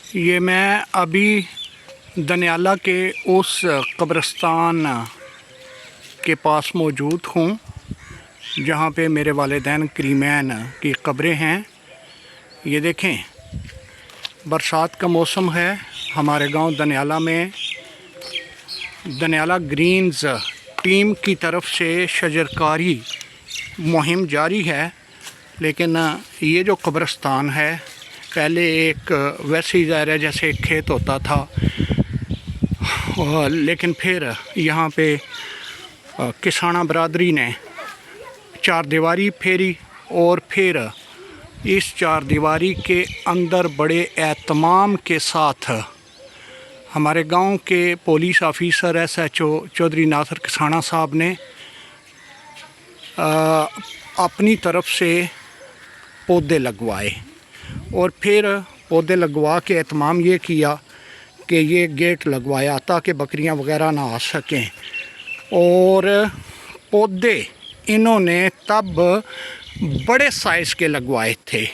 ये मैं अभी दनियाला के उस कब्रिस्तान के पास मौजूद हूँ जहाँ पे मेरे वालिदैन करीमैन की कब्रें हैं। ये देखें, बरसात का मौसम है। हमारे गांव दनियाला में दनियाला ग्रीन्स टीम की तरफ से शजरकारी मुहिम जारी है। लेकिन ये जो कब्रिस्तान है, पहले एक वैसी ज़ाहिर जैसे एक खेत होता था, लेकिन फिर यहाँ पे किसाना बरादरी ने चार दीवारी फेरी और फिर इस चार दीवारी के अंदर बड़े एहतमाम के साथ हमारे गांव के police officer SHO Chaudhary Nasir Kisana साहब ने अपनी तरफ से पौधे लगवाए और फिर पौधे लगवा के एहतमाम ये किया कि ये गेट लगवाया ताकि बकरियां वगैरह ना आ सकें। और पौधे इन्होंने तब बड़े साइज़ के लगवाए थे।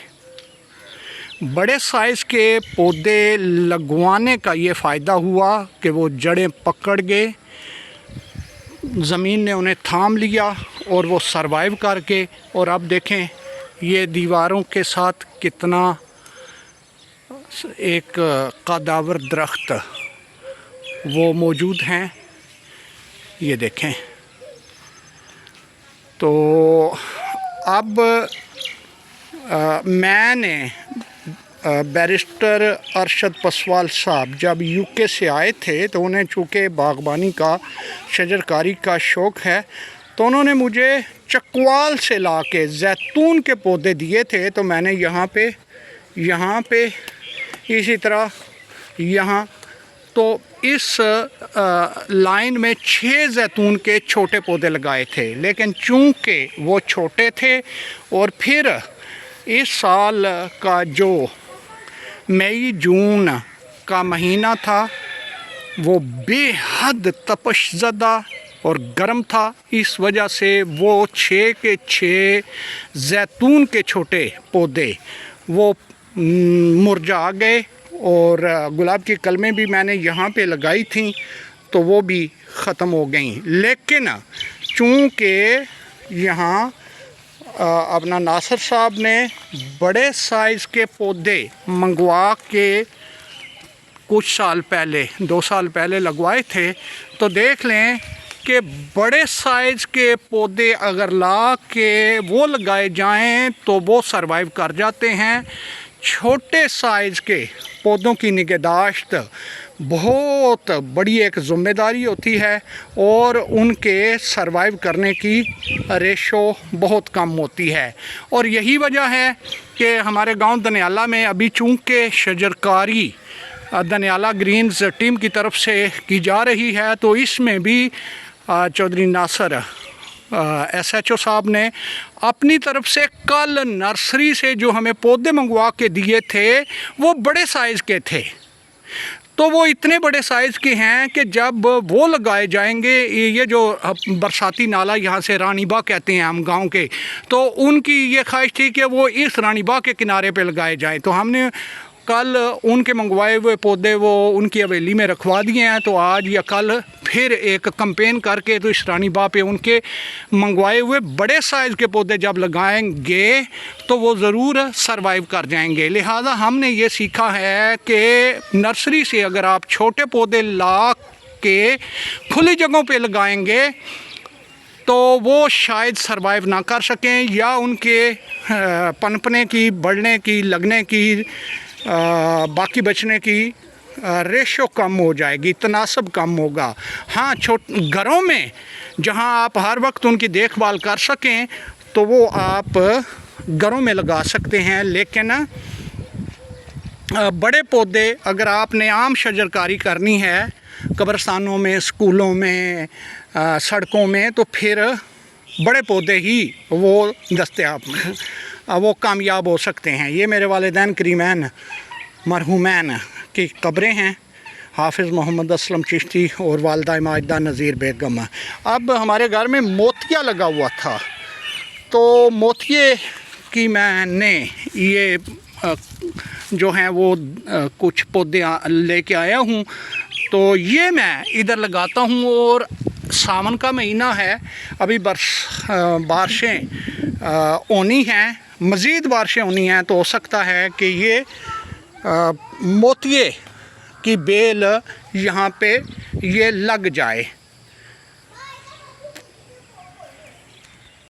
बड़े साइज़ के पौधे लगवाने का ये फ़ायदा हुआ कि वो जड़ें पकड़ गए, ज़मीन ने उन्हें थाम लिया और वो सरवाइव करके। और अब देखें, ये दीवारों के साथ कितना एक कदावर दरख्त वो मौजूद हैं, ये देखें। तो अब मैंने बैरिस्टर अरशद पसवाल साहब जब UK से आए थे तो उन्हें चूँकि बागबानी का शजरकारी का शौक़ है, तो उन्होंने मुझे चकवाल से ला के जैतून के पौधे दिए थे। तो मैंने यहाँ पे इसी तरह यहाँ तो इस लाइन में 6 जैतून के छोटे पौधे लगाए थे। लेकिन चूँकि वो छोटे थे और फिर इस साल का जो मई जून का महीना था वो बेहद तपशज़दा और गर्म था, इस वजह से वो 6 के 6 जैतून के छोटे पौधे वो मुरझा गए। और गुलाब की कलमें भी मैंने यहाँ पे लगाई थी तो वो भी ख़त्म हो गई। लेकिन चूँकि यहाँ अपना नासिर साहब ने बड़े साइज़ के पौधे मंगवा के कुछ साल पहले 2 साल पहले लगवाए थे, तो देख लें कि बड़े साइज़ के पौधे अगर ला के वो लगाए जाएं तो वो सरवाइव कर जाते हैं। छोटे साइज़ के पौधों की निगहदाश्त बहुत बड़ी एक ज़िम्मेदारी होती है और उनके सरवाइव करने की रेशो बहुत कम होती है। और यही वजह है कि हमारे गांव दनियाला में अभी चूँकि शजरकारी दनियाला ग्रीन्स टीम की तरफ से की जा रही है, तो इसमें भी चौधरी नासिर SHO साहब ने अपनी तरफ से कल नर्सरी से जो हमें पौधे मंगवा के दिए थे वो बड़े साइज़ के थे। तो वो इतने बड़े साइज़ के हैं कि जब वो लगाए जाएंगे, ये जो बरसाती नाला यहाँ से रानी बाग कहते हैं हम गांव के, तो उनकी ये ख्वाहिश थी कि वो इस रानी बाग के किनारे पे लगाए जाएं। तो हमने कल उनके मंगवाए हुए पौधे वो उनकी हवेली में रखवा दिए हैं। तो आज या कल फिर एक कैंपेन करके तो इस रानी बाग पे उनके मंगवाए हुए बड़े साइज़ के पौधे जब लगाएंगे तो वो ज़रूर सरवाइव कर जाएंगे। लिहाजा हमने ये सीखा है कि नर्सरी से अगर आप छोटे पौधे ला के खुली जगहों पे लगाएंगे तो वो शायद सरवाइव ना कर सकें, या उनके पनपने की, बढ़ने की, लगने की, बाकी बचने की रेशो कम हो जाएगी, तनासब कम होगा। हाँ, घरों में जहाँ आप हर वक्त उनकी देखभाल कर सकें तो वो आप घरों में लगा सकते हैं। लेकिन बड़े पौधे अगर आपने आम शजरकारी करनी है कब्रिस्तानों में, स्कूलों में, सड़कों में, तो फिर बड़े पौधे ही वो दस्तयाब वो कामयाब हो सकते हैं। ये मेरे वालिदैन करीमैन मरहूमैन की कब्रें हैं, हाफिज़ मोहम्मद असलम चिश्ती और वालदा माजिदा नज़ीर बेगम। अब हमारे घर में मोतिया लगा हुआ था, तो मोतिये की मैंने ये जो हैं वो कुछ पौधे लेके आया हूँ। तो ये मैं इधर लगाता हूँ और सावन का महीना है, अभी बारिशें होनी हैं, मज़ीद बारिशें होनी हैं, तो हो सकता है कि ये मोतिये की बेल यहाँ पे ये लग जाए।